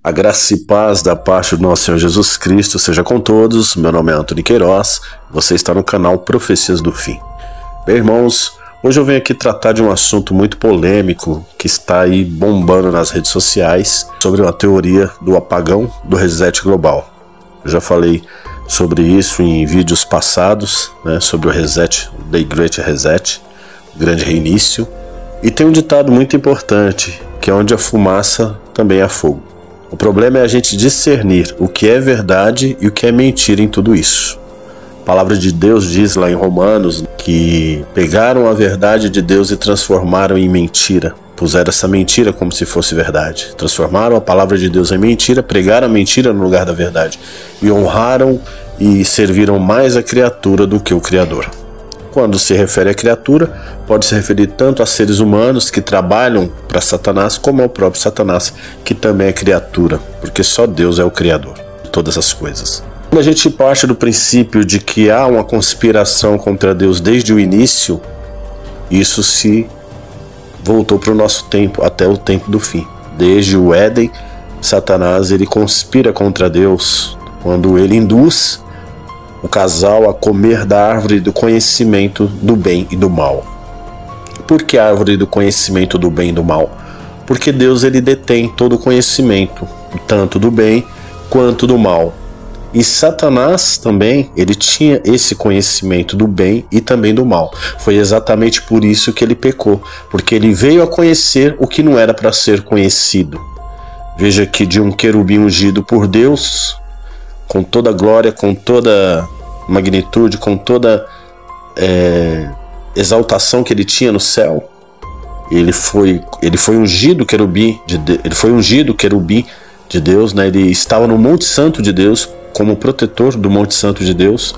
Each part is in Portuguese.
A graça e paz da parte do nosso Senhor Jesus Cristo seja com todos. Meu nome é Antônio Queiroz, você está no canal Profecias do Fim. Bem, irmãos, hoje eu venho aqui tratar de um assunto muito polêmico que está aí bombando nas redes sociais sobre uma teoria do apagão do reset global. Eu já falei sobre isso em vídeos passados, sobre o reset, The Great Reset, o grande reinício. E tem um ditado muito importante, que é onde a fumaça também há fogo. O problema é a gente discernir o que é verdade e o que é mentira em tudo isso. A palavra de Deus diz lá em Romanos que pegaram a verdade de Deus e transformaram em mentira. Puseram essa mentira como se fosse verdade. Transformaram a palavra de Deus em mentira, pregaram a mentira no lugar da verdade. E honraram e serviram mais a criatura do que o Criador. Quando se refere à criatura, pode se referir tanto a seres humanos que trabalham para Satanás, como ao próprio Satanás, que também é criatura, porque só Deus é o Criador de todas as coisas. Quando a gente parte do princípio de que há uma conspiração contra Deus desde o início, isso se voltou para o nosso tempo, até o tempo do fim. Desde o Éden, Satanás ele conspira contra Deus quando ele induz o casal a comer da árvore do conhecimento do bem e do mal. Por que a árvore do conhecimento do bem e do mal? Porque Deus ele detém todo o conhecimento, tanto do bem quanto do mal. E Satanás também, ele tinha esse conhecimento do bem e também do mal. Foi exatamente por isso que ele pecou, porque ele veio a conhecer o que não era para ser conhecido. Veja que de um querubim ungido por Deus, com toda a glória, com toda magnitude, com toda exaltação que ele tinha no céu, ele foi ungido querubim de Deus, Ele estava no Monte Santo de Deus, como protetor do Monte Santo de Deus.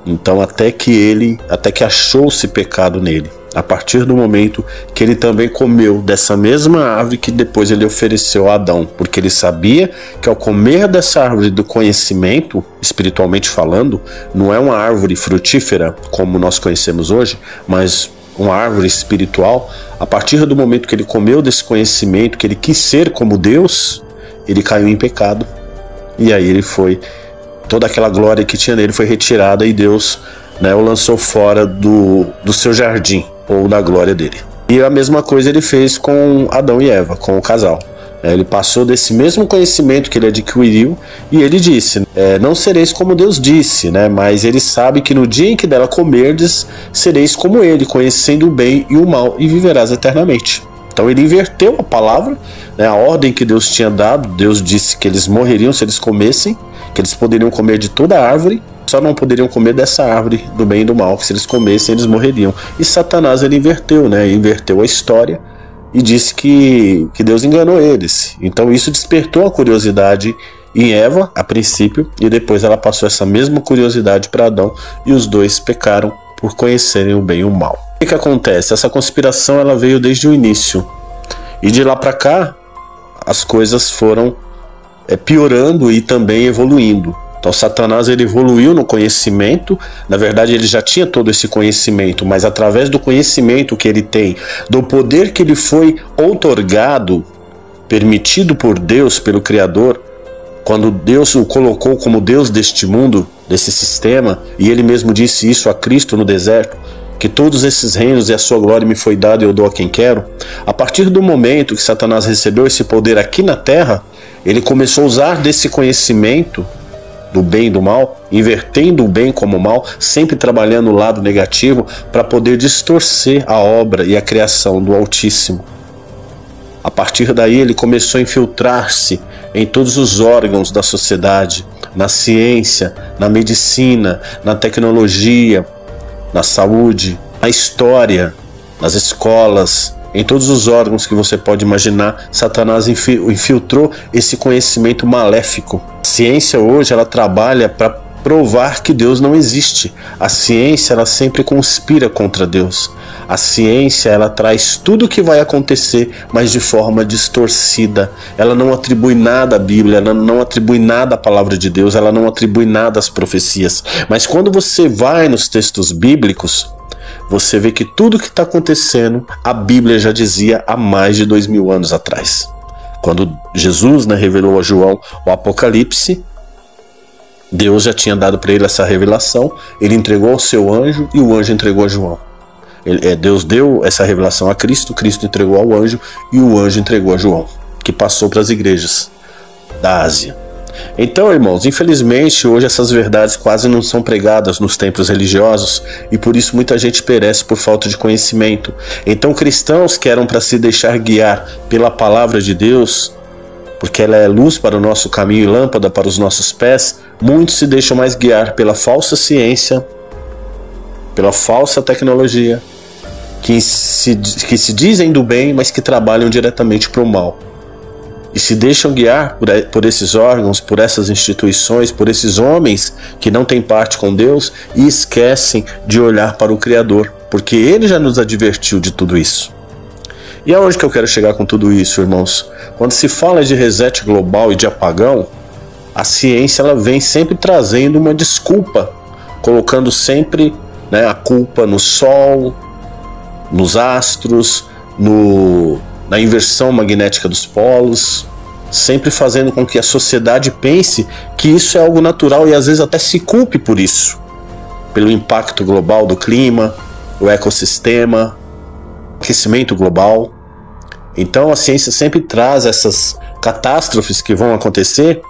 Então até que achou-se pecado nele, a partir do momento que ele também comeu dessa mesma árvore que depois ele ofereceu a Adão, porque ele sabia que ao comer dessa árvore do conhecimento, espiritualmente falando, não é uma árvore frutífera como nós conhecemos hoje, mas uma árvore espiritual. A partir do momento que ele comeu desse conhecimento, que ele quis ser como Deus, ele caiu em pecado. E aí toda aquela glória que tinha nele foi retirada e Deus o lançou fora do seu jardim, ou da glória dele. E a mesma coisa ele fez com Adão e Eva, com o casal. Ele passou desse mesmo conhecimento que ele adquiriu e ele disse, não sereis como Deus disse, mas ele sabe que no dia em que dela comerdes, sereis como ele, conhecendo o bem e o mal, e viverás eternamente. Então ele inverteu a palavra, a ordem que Deus tinha dado. Deus disse que eles morreriam se eles comessem, que eles poderiam comer de toda a árvore, só não poderiam comer dessa árvore do bem e do mal, que se eles comessem eles morreriam. E Satanás ele inverteu, inverteu a história e disse que Deus enganou eles. Então isso despertou a curiosidade em Eva a princípio, e depois ela passou essa mesma curiosidade para Adão, e os dois pecaram por conhecerem o bem e o mal. O que acontece? Essa conspiração ela veio desde o início, e de lá para cá as coisas foram piorando e também evoluindo. Então Satanás ele evoluiu no conhecimento. Na verdade ele já tinha todo esse conhecimento, mas através do conhecimento que ele tem, do poder que lhe foi outorgado, permitido por Deus, pelo Criador, quando Deus o colocou como Deus deste mundo, desse sistema, e ele mesmo disse isso a Cristo no deserto, que todos esses reinos e a sua glória me foi dada e eu dou a quem quero. A partir do momento que Satanás recebeu esse poder aqui na terra, ele começou a usar desse conhecimento do bem e do mal, invertendo o bem como o mal, sempre trabalhando o lado negativo para poder distorcer a obra e a criação do Altíssimo. A partir daí ele começou a infiltrar-se em todos os órgãos da sociedade, na ciência, na medicina, na tecnologia, na saúde, na história, nas escolas, em todos os órgãos que você pode imaginar. Satanás infiltrou esse conhecimento maléfico. A ciência hoje ela trabalha para provar que Deus não existe. A ciência ela sempre conspira contra Deus. A ciência ela traz tudo o que vai acontecer, mas de forma distorcida. Ela não atribui nada à Bíblia, ela não atribui nada à palavra de Deus, ela não atribui nada às profecias. Mas quando você vai nos textos bíblicos, você vê que tudo que está acontecendo, a Bíblia já dizia há mais de 2000 anos atrás. Quando Jesus, né, revelou a João o Apocalipse, Deus já tinha dado para ele essa revelação, ele entregou ao seu anjo e o anjo entregou a João. Deus deu essa revelação a Cristo, Cristo entregou ao anjo e o anjo entregou a João, que passou para as igrejas da Ásia. Então, irmãos, infelizmente hoje essas verdades quase não são pregadas nos templos religiosos e por isso muita gente perece por falta de conhecimento. Então, cristãos que eram para se deixar guiar pela palavra de Deus, porque ela é luz para o nosso caminho e lâmpada para os nossos pés, muitos se deixam mais guiar pela falsa ciência, pela falsa tecnologia, que se dizem do bem, mas que trabalham diretamente para o mal. E se deixam guiar por esses órgãos, por essas instituições, por esses homens que não têm parte com Deus e esquecem de olhar para o Criador, porque Ele já nos advertiu de tudo isso. E aonde que eu quero chegar com tudo isso, irmãos? Quando se fala de reset global e de apagão, a ciência ela vem sempre trazendo uma desculpa, colocando sempre, né, a culpa no Sol, nos astros, na inversão magnética dos polos, sempre fazendo com que a sociedade pense que isso é algo natural e às vezes até se culpe por isso, pelo impacto global do clima, o ecossistema, aquecimento global. Então a ciência sempre traz essas catástrofes que vão acontecer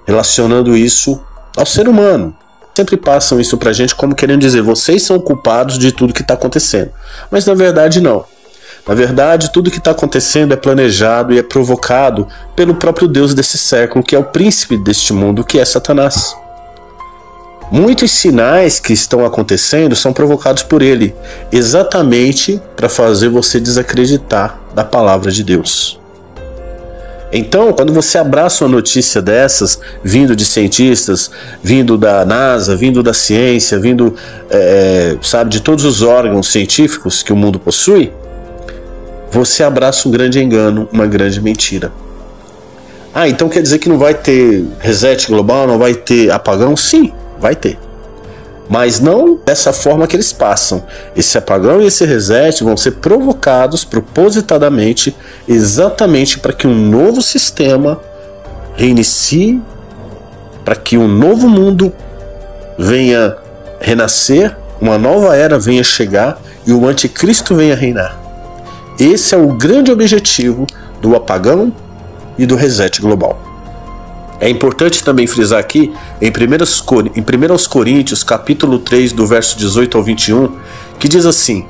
relacionando isso ao ser humano. Sempre passam isso pra gente como querendo dizer, vocês são culpados de tudo que está acontecendo. Mas na verdade não. Na verdade, tudo que está acontecendo é planejado e é provocado pelo próprio Deus desse século, que é o príncipe deste mundo, que é Satanás. Muitos sinais que estão acontecendo são provocados por ele, exatamente para fazer você desacreditar da palavra de Deus. Então, quando você abraça uma notícia dessas, vindo de cientistas, vindo da NASA, vindo da ciência, vindo de todos os órgãos científicos que o mundo possui, você abraça um grande engano, uma grande mentira. Então quer dizer que não vai ter reset global, não vai ter apagão? Sim, vai ter. Mas não dessa forma que eles passam. Esse apagão e esse reset vão ser provocados propositadamente, exatamente para que um novo sistema reinicie, para que um novo mundo venha renascer, uma nova era venha chegar e o anticristo venha reinar. Esse é o grande objetivo do apagão e do reset global. É importante também frisar aqui, em 1 Coríntios, capítulo 3, do verso 18 ao 21, que diz assim: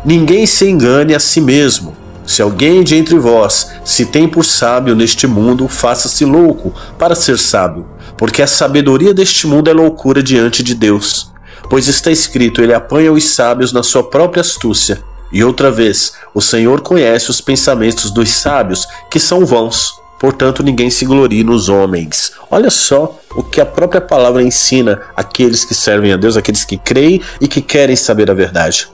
ninguém se engane a si mesmo. Se alguém de entre vós se tem por sábio neste mundo, faça-se louco para ser sábio, porque a sabedoria deste mundo é loucura diante de Deus. Pois está escrito, ele apanha os sábios na sua própria astúcia. E outra vez, o Senhor conhece os pensamentos dos sábios, que são vãos. Portanto, ninguém se glorie nos homens. Olha só o que a própria palavra ensina àqueles que servem a Deus, àqueles que creem e que querem saber a verdade.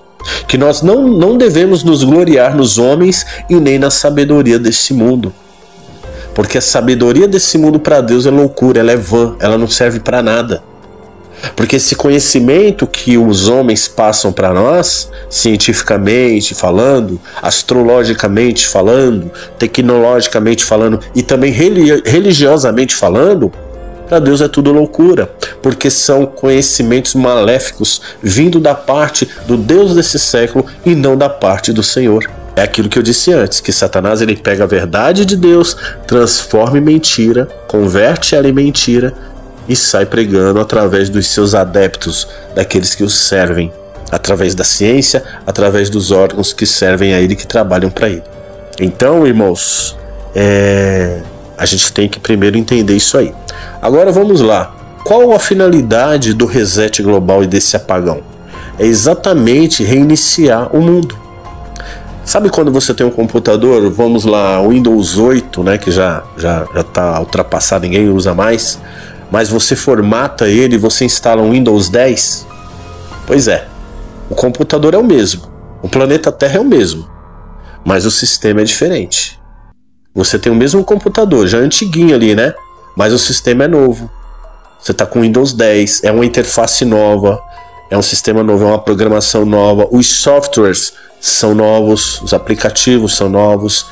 Que nós não devemos nos gloriar nos homens e nem na sabedoria desse mundo. Porque a sabedoria desse mundo para Deus é loucura, ela é vã, ela não serve para nada. Porque esse conhecimento que os homens passam para nós, cientificamente falando, astrologicamente falando, tecnologicamente falando e também religiosamente falando, para Deus é tudo loucura, porque são conhecimentos maléficos vindo da parte do Deus desse século e não da parte do Senhor. É aquilo que eu disse antes, que Satanás ele pega a verdade de Deus, transforma em mentira, converte ela em mentira, e sai pregando através dos seus adeptos, daqueles que os servem, através da ciência, através dos órgãos que servem a ele, que trabalham para ele. Então, irmãos, a gente tem que primeiro entender isso aí. Agora vamos lá. Qual a finalidade do reset global e desse apagão? É exatamente reiniciar o mundo. Sabe quando você tem um computador, vamos lá, Windows 8, né, que já está ultrapassado, ninguém usa mais, mas você formata ele e você instala um Windows 10? Pois é, o computador é o mesmo, o planeta Terra é o mesmo, mas o sistema é diferente. Você tem o mesmo computador, já antiguinho ali, né? Mas o sistema é novo. Você está com Windows 10, é uma interface nova, é um sistema novo, é uma programação nova, os softwares são novos, os aplicativos são novos,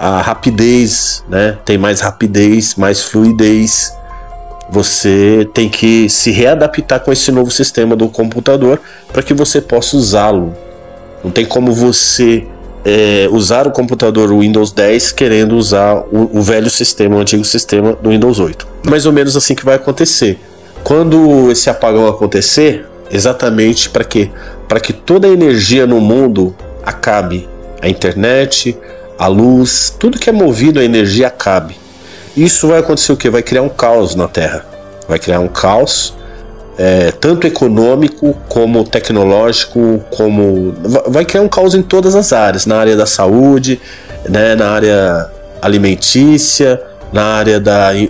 a rapidez, né? Tem mais rapidez, mais fluidez. Você tem que se readaptar com esse novo sistema do computador para que você possa usá-lo. Não tem como você usar o computador Windows 10 querendo usar o velho sistema, o antigo sistema do Windows 8. Mais ou menos assim que vai acontecer. Quando esse apagão acontecer, exatamente para quê? Para que toda a energia no mundo acabe. A internet, a luz, tudo que é movido a energia acabe. Isso vai acontecer o quê? Vai criar um caos na Terra. Vai criar um caos, tanto econômico como tecnológico, vai criar um caos em todas as áreas, na área da saúde, né, na área alimentícia, na área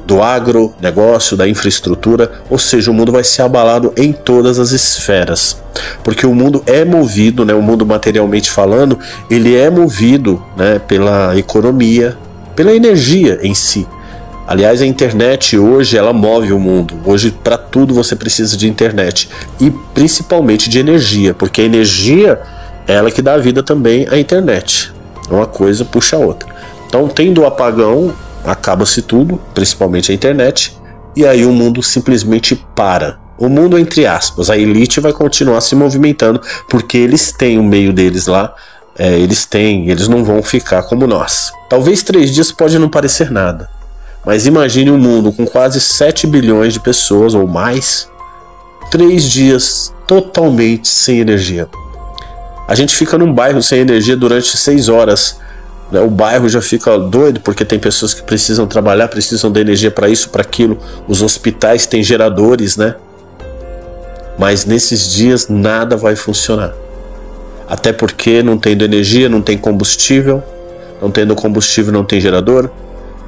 do agronegócio, da infraestrutura, ou seja, o mundo vai ser abalado em todas as esferas, porque o mundo é movido, né, o mundo materialmente falando, ele é movido, né, pela economia, pela energia em si. Aliás, a internet hoje, ela move o mundo. Hoje, para tudo, você precisa de internet. E principalmente de energia, porque a energia é ela que dá vida também à internet. Uma coisa puxa a outra. Então, tendo o apagão, acaba-se tudo, principalmente a internet, e aí o mundo simplesmente para. O mundo, entre aspas, a elite vai continuar se movimentando, porque eles têm o meio deles lá, eles não vão ficar como nós. Talvez 3 dias pode não parecer nada, mas imagine um mundo com quase 7 bilhões de pessoas ou mais, 3 dias totalmente sem energia. A gente fica num bairro sem energia durante 6 horas, né? O bairro já fica doido porque tem pessoas que precisam trabalhar, precisam de energia para isso, para aquilo. Os hospitais têm geradores, né? Mas nesses dias nada vai funcionar. Até porque não tendo energia, não tem combustível. Não tendo combustível, não tem gerador.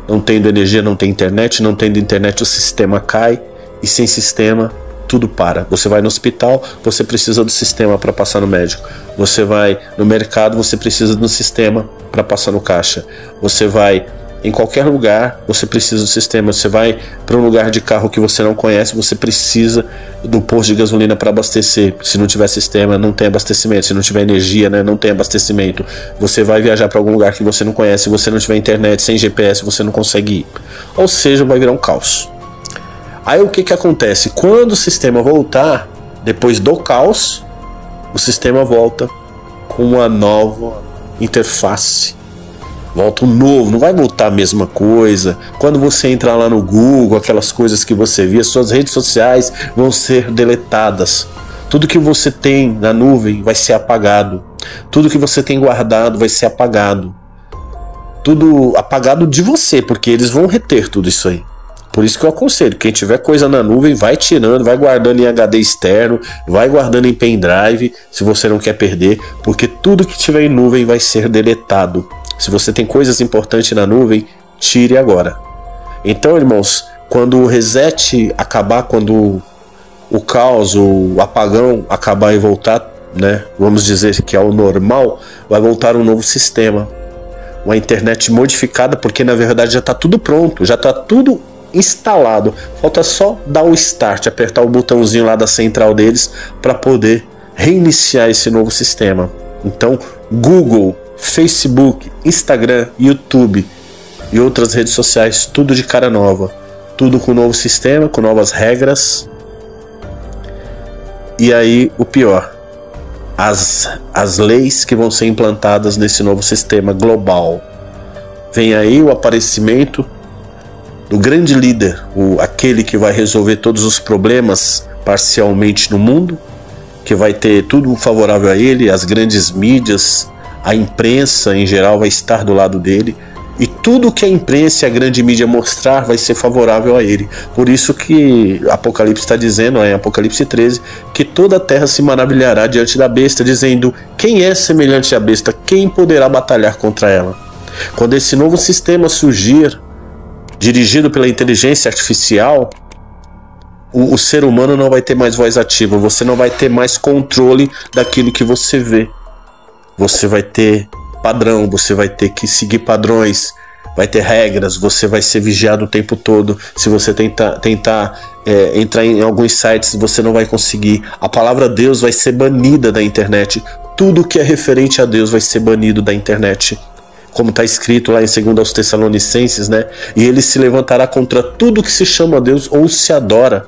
Não tendo energia, não tem internet. Não tendo internet, o sistema cai. E sem sistema, tudo para. Você vai no hospital, você precisa do sistema para passar no médico. Você vai no mercado, você precisa do sistema para passar no caixa. Você vai em qualquer lugar, você precisa do sistema. Você vai para um lugar de carro que você não conhece, você precisa do posto de gasolina para abastecer. Se não tiver sistema, não tem abastecimento. Se não tiver energia, né, não tem abastecimento. Você vai viajar para algum lugar que você não conhece. Se você não tiver internet, sem GPS, você não consegue ir. Ou seja, vai virar um caos. Aí o que acontece? Quando o sistema voltar, depois do caos, o sistema volta com uma nova interface. Volta um novo, não vai voltar a mesma coisa. Quando você entrar lá no Google, aquelas coisas que você via, suas redes sociais vão ser deletadas. Tudo que você tem na nuvem vai ser apagado. Tudo que você tem guardado vai ser apagado. Tudo apagado de você, porque eles vão reter tudo isso aí. Por isso que eu aconselho, quem tiver coisa na nuvem, vai tirando, vai guardando em HD externo, vai guardando em pendrive, se você não quer perder, porque tudo que tiver em nuvem vai ser deletado. Se você tem coisas importantes na nuvem, tire agora. Então, irmãos, quando o reset acabar, quando o caos, o apagão acabar e voltar, né, vamos dizer que é o normal, vai voltar um novo sistema. Uma internet modificada, porque na verdade já está tudo pronto, já está tudo instalado. Falta só dar o start, apertar o botãozinho lá da central deles para poder reiniciar esse novo sistema. Então, Google, Facebook, Instagram, YouTube e outras redes sociais, tudo de cara nova, tudo com novo sistema, com novas regras. E aí o pior, as leis que vão ser implantadas nesse novo sistema global. Vem aí o aparecimento do grande líder, aquele que vai resolver todos os problemas parcialmente no mundo, que vai ter tudo favorável a ele, as grandes mídias, a imprensa em geral vai estar do lado dele, e tudo que a imprensa e a grande mídia mostrar vai ser favorável a ele. Por isso que Apocalipse está dizendo, em Apocalipse 13, que toda a terra se maravilhará diante da besta, dizendo: quem é semelhante à besta? Quem poderá batalhar contra ela? Quando esse novo sistema surgir, dirigido pela inteligência artificial, o ser humano não vai ter mais voz ativa, você não vai ter mais controle daquilo que você vê. Você vai ter padrão, você vai ter que seguir padrões, vai ter regras, você vai ser vigiado o tempo todo. Se você tentar entrar em alguns sites, você não vai conseguir. A palavra Deus vai ser banida da internet. Tudo que é referente a Deus vai ser banido da internet. como está escrito lá em 2 aos Tessalonicenses, né? E ele se levantará contra tudo que se chama Deus ou se adora.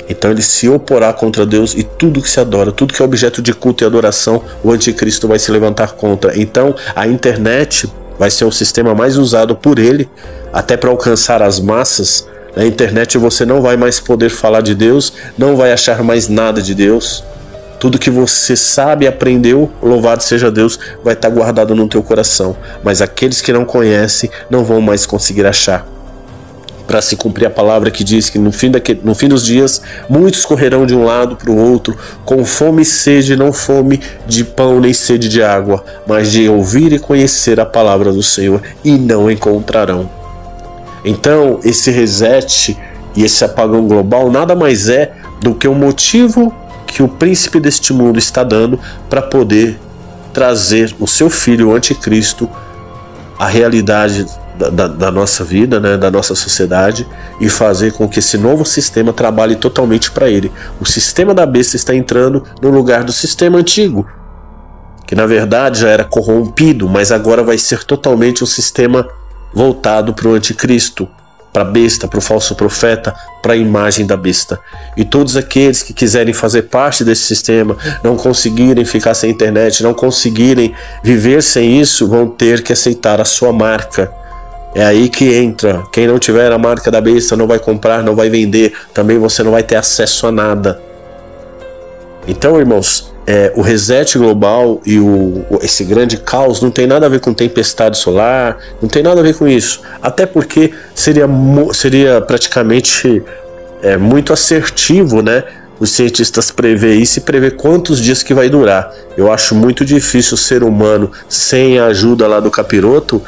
Então ele se oporá contra Deus e tudo que se adora, tudo que é objeto de culto e adoração, o anticristo vai se levantar contra. Então a internet vai ser o sistema mais usado por ele, até para alcançar as massas. Na internet você não vai mais poder falar de Deus, não vai achar mais nada de Deus. Tudo que você sabe e aprendeu, louvado seja Deus, vai estar guardado no teu coração. Mas aqueles que não conhecem não vão mais conseguir achar. Para se cumprir a palavra que diz que no fim dos dias, muitos correrão de um lado para o outro, com fome e sede, não fome de pão nem sede de água, mas de ouvir e conhecer a palavra do Senhor, e não encontrarão. Então, esse reset e esse apagão global nada mais é do que um motivo que o príncipe deste mundo está dando para poder trazer o seu filho, o anticristo, à realidade da nossa vida, né, da nossa sociedade, e fazer com que esse novo sistema trabalhe totalmente para ele. O sistema da besta está entrando no lugar do sistema antigo, que na verdade já era corrompido, mas agora vai ser totalmente um sistema voltado para o anticristo, para a besta, para o falso profeta, para a imagem da besta. E todos aqueles que quiserem fazer parte desse sistema, não conseguirem ficar sem internet, não conseguirem viver sem isso, vão ter que aceitar a sua marca. É aí que entra. Quem não tiver a marca da besta não vai comprar, não vai vender, também você não vai ter acesso a nada. Então, irmãos, o reset global e esse grande caos não tem nada a ver com tempestade solar, não tem nada a ver com isso. Até porque seria praticamente muito assertivo, né? Os cientistas prever isso e prever quantos dias que vai durar. Eu acho muito difícil o ser humano, sem a ajuda lá do capiroto,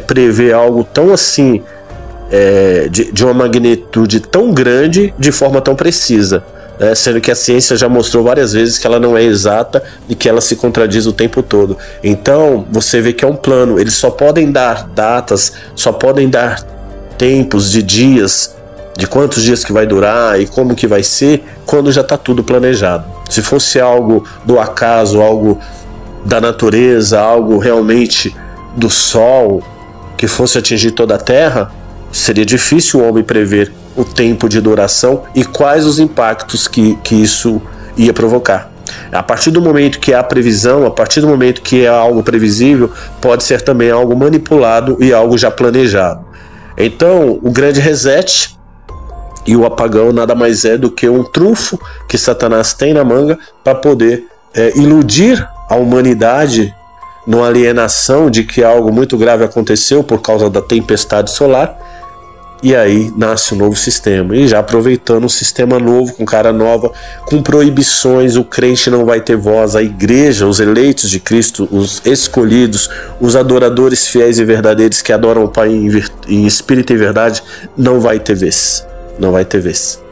prever algo tão assim, de uma magnitude tão grande, de forma tão precisa. Sendo que a ciência já mostrou várias vezes que ela não é exata e que ela se contradiz o tempo todo. Então você vê que é um plano. Eles só podem dar datas, só podem dar tempos de dias, de quantos dias que vai durar e como que vai ser, quando já está tudo planejado. Se fosse algo do acaso, algo da natureza, algo realmente do sol, que fosse atingir toda a Terra, seria difícil o homem prever o tempo de duração e quais os impactos que isso ia provocar. A partir do momento que há previsão, a partir do momento que é algo previsível, pode ser também algo manipulado e algo já planejado. Então, o grande reset e o apagão nada mais é do que um trunfo que Satanás tem na manga para poder iludir a humanidade numa alienação de que algo muito grave aconteceu por causa da tempestade solar. E aí nasce um novo sistema, e já aproveitando um sistema novo, com cara nova, com proibições, o crente não vai ter voz, a igreja, os eleitos de Cristo, os escolhidos, os adoradores fiéis e verdadeiros que adoram o Pai em espírito e verdade, não vai ter vez, não vai ter vez.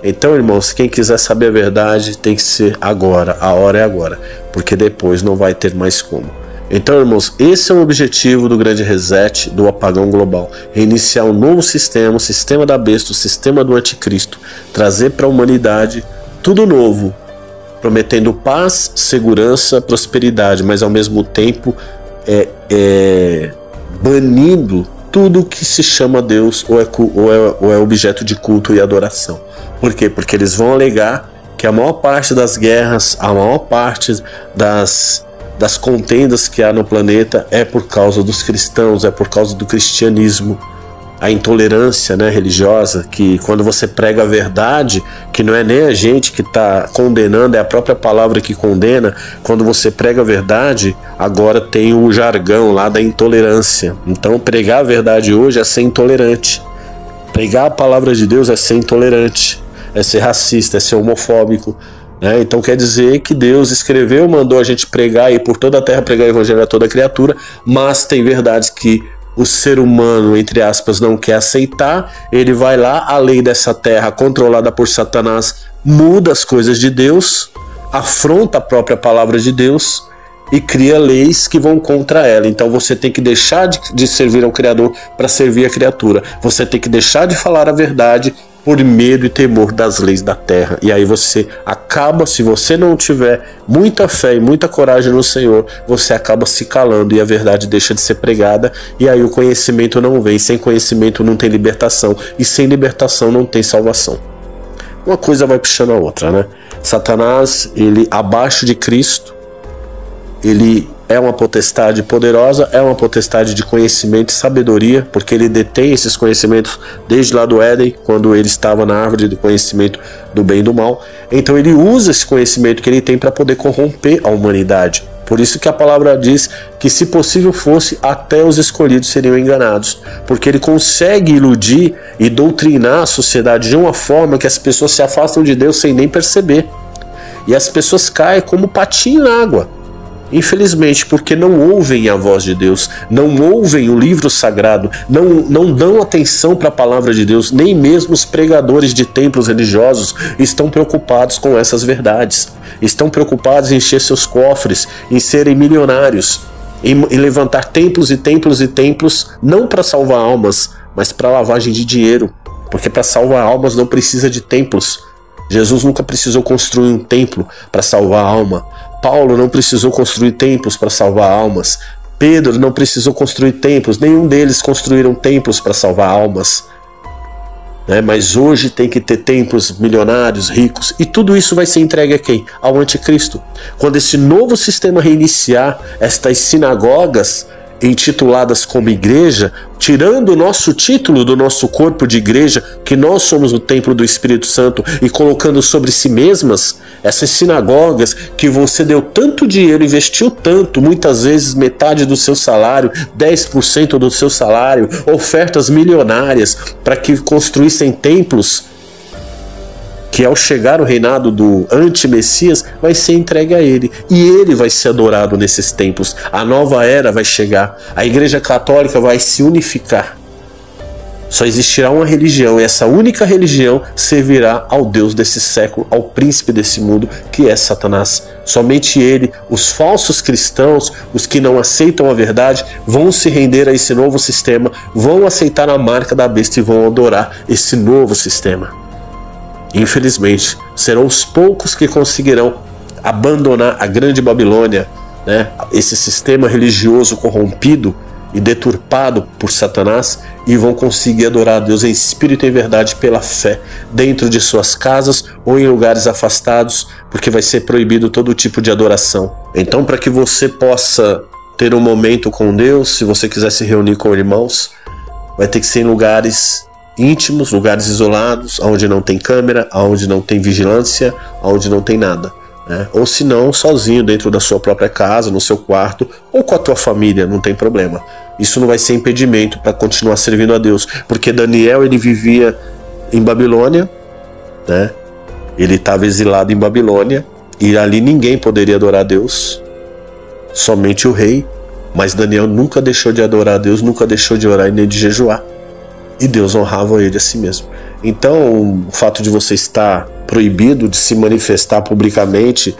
Então, irmãos, quem quiser saber a verdade tem que ser agora, a hora é agora, porque depois não vai ter mais como. Então, irmãos, esse é o objetivo do grande reset, do apagão global. Reiniciar um novo sistema, o sistema da besta, o sistema do anticristo. Trazer para a humanidade tudo novo, prometendo paz, segurança, prosperidade, mas ao mesmo tempo banindo tudo que se chama Deus ou é objeto de culto e adoração. Por quê? Porque eles vão alegar que a maior parte das guerras, a maior parte das contendas que há no planeta é por causa dos cristãos, é por causa do cristianismo. A intolerância, né, religiosa, que quando você prega a verdade, que não é nem a gente que está condenando, é a própria palavra que condena. Quando você prega a verdade, agora tem o jargão lá da intolerância. Então pregar a verdade hoje é ser intolerante. Pregar a palavra de Deus é ser intolerante, é ser racista, é ser homofóbico. Então quer dizer que Deus escreveu, mandou a gente pregar e por toda a terra pregar o evangelho a toda criatura, mas tem verdades que o ser humano, entre aspas, não quer aceitar. Ele vai lá, a lei dessa terra controlada por Satanás muda as coisas de Deus, afronta a própria palavra de Deus e cria leis que vão contra ela. Então você tem que deixar de servir ao Criador para servir a criatura. Você tem que deixar de falar a verdade por medo e temor das leis da terra. E aí você acaba, se você não tiver muita fé e muita coragem no Senhor, você acaba se calando e a verdade deixa de ser pregada, e aí o conhecimento não vem. Sem conhecimento não tem libertação, e sem libertação não tem salvação. Uma coisa vai puxando a outra, né? Satanás, ele abaixo de Cristo, ele é uma potestade poderosa, é uma potestade de conhecimento e sabedoria, porque ele detém esses conhecimentos desde lá do Éden, quando ele estava na árvore do conhecimento do bem e do mal. Então ele usa esse conhecimento que ele tem para poder corromper a humanidade. Por isso que a palavra diz que, se possível fosse, até os escolhidos seriam enganados, porque ele consegue iludir e doutrinar a sociedade de uma forma que as pessoas se afastam de Deus sem nem perceber, e as pessoas caem como patinho na água. Infelizmente, porque não ouvem a voz de Deus, não ouvem o livro sagrado, não dão atenção para a palavra de Deus. Nem mesmo os pregadores de templos religiosos estão preocupados com essas verdades. Estão preocupados em encher seus cofres, em serem milionários, em levantar templos e templos e templos, não para salvar almas, mas para lavagem de dinheiro. Porque para salvar almas não precisa de templos. Jesus nunca precisou construir um templo para salvar a alma. Paulo não precisou construir templos para salvar almas. Pedro não precisou construir templos. Nenhum deles construíram templos para salvar almas. Mas hoje tem que ter templos milionários, ricos. E tudo isso vai ser entregue a quem? Ao anticristo. Quando esse novo sistema reiniciar, estas sinagogas intituladas como igreja, tirando o nosso título do nosso corpo de igreja, que nós somos o templo do Espírito Santo, e colocando sobre si mesmas, essas sinagogas que você deu tanto dinheiro, investiu tanto, muitas vezes metade do seu salário, 10% do seu salário, ofertas milionárias para que construíssem templos, que ao chegar o reinado do anti-Messias vai ser entregue a ele, e ele vai ser adorado nesses templos. A nova era vai chegar, a Igreja Católica vai se unificar. Só existirá uma religião, e essa única religião servirá ao Deus desse século, ao príncipe desse mundo, que é Satanás. Somente ele, os falsos cristãos, os que não aceitam a verdade, vão se render a esse novo sistema, vão aceitar a marca da besta e vão adorar esse novo sistema. Infelizmente, serão os poucos que conseguirão abandonar a grande Babilônia, esse sistema religioso corrompido e deturpado por Satanás, e vão conseguir adorar a Deus em espírito e em verdade pela fé, dentro de suas casas ou em lugares afastados, porque vai ser proibido todo tipo de adoração. Então, para que você possa ter um momento com Deus, se você quiser se reunir com irmãos, vai ter que ser em lugares íntimos, lugares isolados, onde não tem câmera, onde não tem vigilância, onde não tem nada, ou se não, sozinho dentro da sua própria casa, no seu quarto, ou com a tua família, não tem problema. Isso não vai ser impedimento para continuar servindo a Deus, porque Daniel, ele vivia em Babilônia, ele estava exilado em Babilônia, e ali ninguém poderia adorar a Deus, somente o rei. Mas Daniel nunca deixou de adorar a Deus, nunca deixou de orar e nem de jejuar. E Deus honrava ele a si mesmo. Então, o fato de você estar proibido de se manifestar publicamente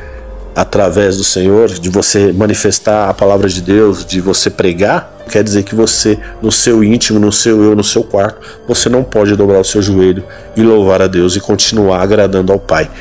através do Senhor, de você manifestar a palavra de Deus, de você pregar, quer dizer que você, no seu íntimo, no seu eu, no seu quarto, você não pode dobrar o seu joelho e louvar a Deus e continuar agradando ao Pai,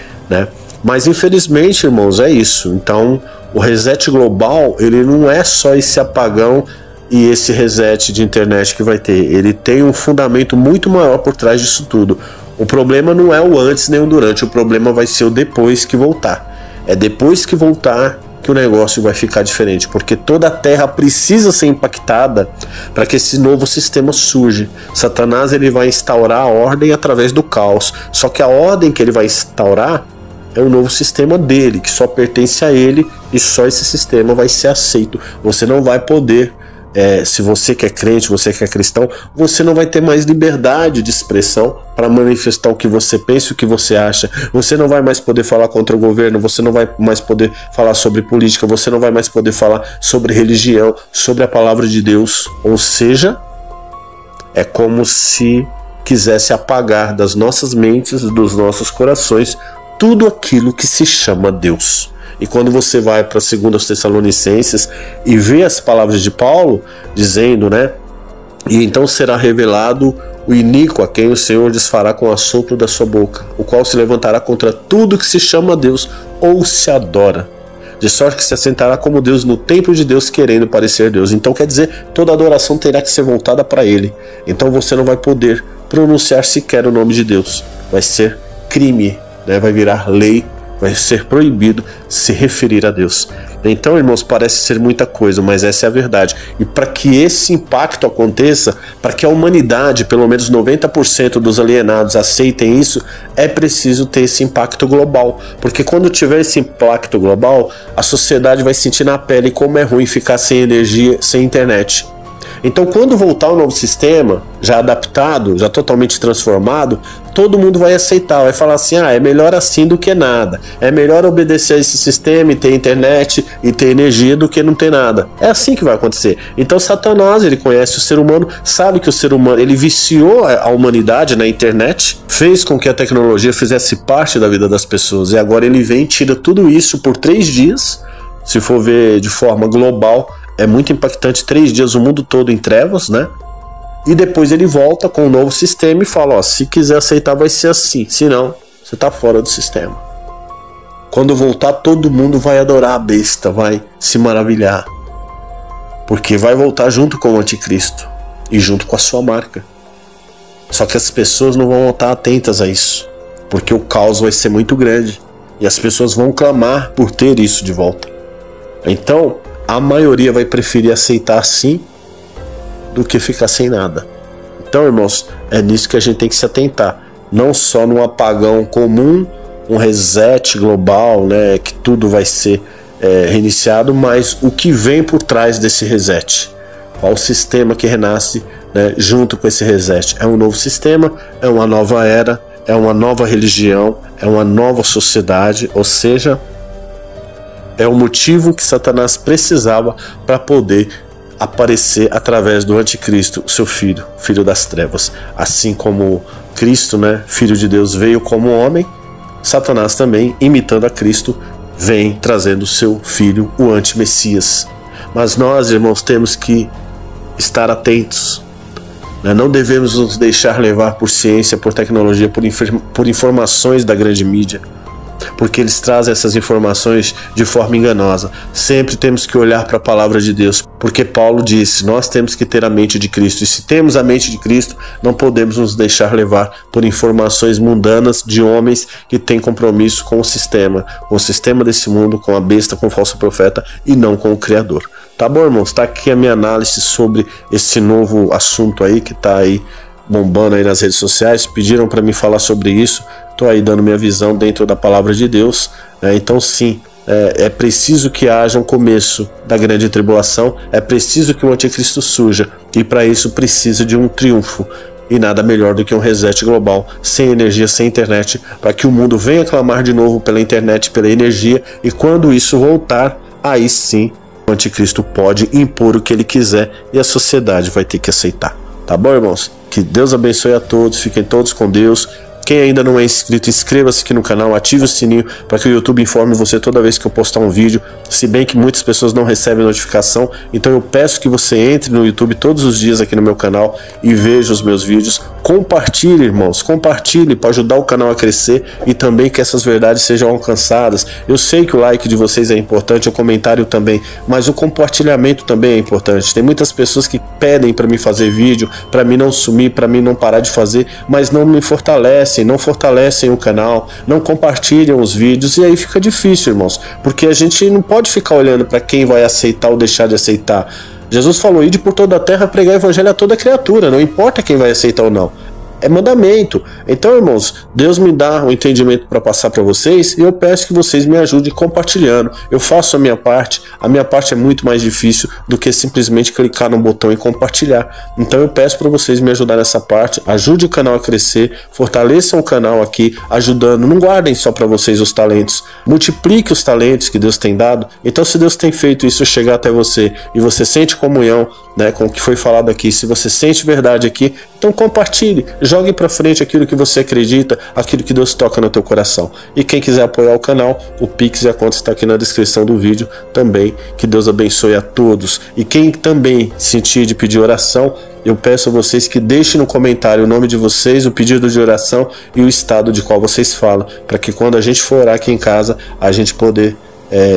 Mas infelizmente, irmãos, é isso. Então, o reset global, ele não é só esse apagão e esse reset de internet que vai ter. Ele tem um fundamento muito maior por trás disso tudo. O problema não é o antes nem o durante, o problema vai ser o depois que voltar. É depois que voltar que o negócio vai ficar diferente, porque toda a terra precisa ser impactada para que esse novo sistema surja. Satanás, ele vai instaurar a ordem através do caos, só que a ordem que ele vai instaurar é um novo sistema dele, que só pertence a ele, e só esse sistema vai ser aceito. Você não vai poder, se você que é crente, você que é cristão, você não vai ter mais liberdade de expressão para manifestar o que você pensa, o que você acha. Você não vai mais poder falar contra o governo, você não vai mais poder falar sobre política, você não vai mais poder falar sobre religião, sobre a palavra de Deus. Ou seja, é como se quisesse apagar das nossas mentes, dos nossos corações, tudo aquilo que se chama Deus. E quando você vai para 2 Tessalonicenses e vê as palavras de Paulo dizendo, e então será revelado o iníquo a quem o Senhor desfará com o assopro da sua boca, o qual se levantará contra tudo que se chama Deus ou se adora, de sorte que se assentará como Deus no templo de Deus, querendo parecer Deus. Então quer dizer, toda adoração terá que ser voltada para Ele. Então você não vai poder pronunciar sequer o nome de Deus. Vai ser crime, né? Vai virar lei, vai ser proibido se referir a Deus. Então, irmãos, parece ser muita coisa, mas essa é a verdade. E para que esse impacto aconteça, para que a humanidade, pelo menos 90% dos alienados aceitem isso, é preciso ter esse impacto global. Porque quando tiver esse impacto global, a sociedade vai sentir na pele como é ruim ficar sem energia, sem internet. Então, quando voltar o novo sistema, já adaptado, já totalmente transformado, todo mundo vai aceitar, vai falar assim, é melhor assim do que nada, é melhor obedecer a esse sistema e ter internet e ter energia do que não ter nada. É assim que vai acontecer. Então Satanás, ele conhece o ser humano, sabe que o ser humano, ele viciou a humanidade na internet, fez com que a tecnologia fizesse parte da vida das pessoas, e agora ele vem e tira tudo isso por 3 dias, se for ver de forma global, é muito impactante, 3 dias o mundo todo em trevas, né? E depois ele volta com um novo sistema e fala, se quiser aceitar vai ser assim, se não, você tá fora do sistema. Quando voltar, todo mundo vai adorar a besta, vai se maravilhar, porque vai voltar junto com o anticristo e junto com a sua marca. Só que as pessoas não vão estar atentas a isso, porque o caos vai ser muito grande e as pessoas vão clamar por ter isso de volta. Então, a maioria vai preferir aceitar sim do que ficar sem nada. Então, irmãos, é nisso que a gente tem que se atentar. Não só num apagão comum, um reset global, né, que tudo vai ser reiniciado, mas o que vem por trás desse reset. Qual o sistema que renasce, né, junto com esse reset? É um novo sistema, é uma nova era, é uma nova religião, é uma nova sociedade, ou seja, é o motivo que Satanás precisava para poder aparecer através do anticristo, seu filho, filho das trevas. Assim como Cristo, né, filho de Deus, veio como homem, Satanás também, imitando a Cristo, vem trazendo seu filho, o anti-Messias. Mas nós, irmãos, temos que estar atentos. Não devemos nos deixar levar por ciência, por tecnologia, por informações da grande mídia, porque eles trazem essas informações de forma enganosa. Sempre temos que olhar para a palavra de Deus, porque Paulo disse, nós temos que ter a mente de Cristo, e se temos a mente de Cristo, não podemos nos deixar levar por informações mundanas de homens que têm compromisso com o sistema desse mundo, com a besta, com o falso profeta, e não com o Criador. Tá bom, irmãos? Está aqui a minha análise sobre esse novo assunto aí, que está aí bombando aí nas redes sociais. Pediram para mim falar sobre isso, estou aí dando minha visão dentro da palavra de Deus, né? Então sim, é preciso que haja um começo da grande tribulação, é preciso que o anticristo surja, e para isso precisa de um triunfo, e nada melhor do que um reset global, sem energia, sem internet, para que o mundo venha clamar de novo pela internet, pela energia, e quando isso voltar, aí sim o anticristo pode impor o que ele quiser e a sociedade vai ter que aceitar. Tá bom, irmãos? Que Deus abençoe a todos, fiquem todos com Deus. Quem ainda não é inscrito, inscreva-se aqui no canal, ative o sininho para que o YouTube informe você toda vez que eu postar um vídeo, se bem que muitas pessoas não recebem notificação, então eu peço que você entre no YouTube todos os dias aqui no meu canal e veja os meus vídeos. Compartilhe, irmãos, compartilhe para ajudar o canal a crescer e também que essas verdades sejam alcançadas. Eu sei que o like de vocês é importante, o comentário também, mas o compartilhamento também é importante. Tem muitas pessoas que pedem para mim fazer vídeo, para mim não sumir, para mim não parar de fazer, mas não me fortalecem, não fortalecem o canal, não compartilham os vídeos, e aí fica difícil, irmãos, porque a gente não pode ficar olhando para quem vai aceitar ou deixar de aceitar. Jesus falou, ide por toda a terra pregar o evangelho a toda criatura, não importa quem vai aceitar ou não. É mandamento. Então, irmãos, Deus me dá um entendimento para passar para vocês, e eu peço que vocês me ajudem compartilhando. Eu faço a minha parte é muito mais difícil do que simplesmente clicar no botão e compartilhar. Então eu peço para vocês me ajudar nessa parte, ajude o canal a crescer, fortaleçam o canal aqui, ajudando. Não guardem só para vocês os talentos, multiplique os talentos que Deus tem dado. Então, se Deus tem feito isso chegar até você, e você sente comunhão, né, com o que foi falado aqui, se você sente verdade aqui, Então compartilhe, jogue para frente aquilo que você acredita, aquilo que Deus toca no teu coração. E quem quiser apoiar o canal, o Pix e a conta está aqui na descrição do vídeo também. Que Deus abençoe a todos. E quem também sentir de pedir oração, eu peço a vocês que deixem no comentário o nome de vocês, o pedido de oração e o estado de qual vocês falam, para que quando a gente for orar aqui em casa, a gente poder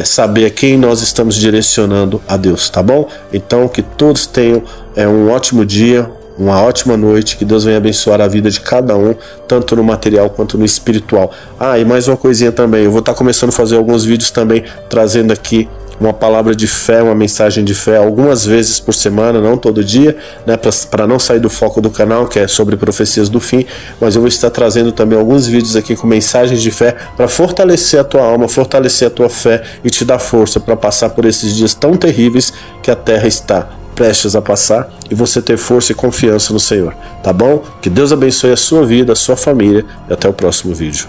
saber a quem nós estamos direcionando a Deus, tá bom? Então que todos tenham um ótimo dia, uma ótima noite, que Deus venha abençoar a vida de cada um, tanto no material quanto no espiritual. E mais uma coisinha também, eu vou estar começando a fazer alguns vídeos também, trazendo aqui uma palavra de fé, uma mensagem de fé, algumas vezes por semana, não todo dia, né, para não sair do foco do canal, que é sobre profecias do fim, mas eu vou estar trazendo também alguns vídeos aqui com mensagens de fé para fortalecer a tua alma, fortalecer a tua fé e te dar força para passar por esses dias tão terríveis que a terra está prestes a passar, e você ter força e confiança no Senhor, tá bom? Que Deus abençoe a sua vida, a sua família, e até o próximo vídeo.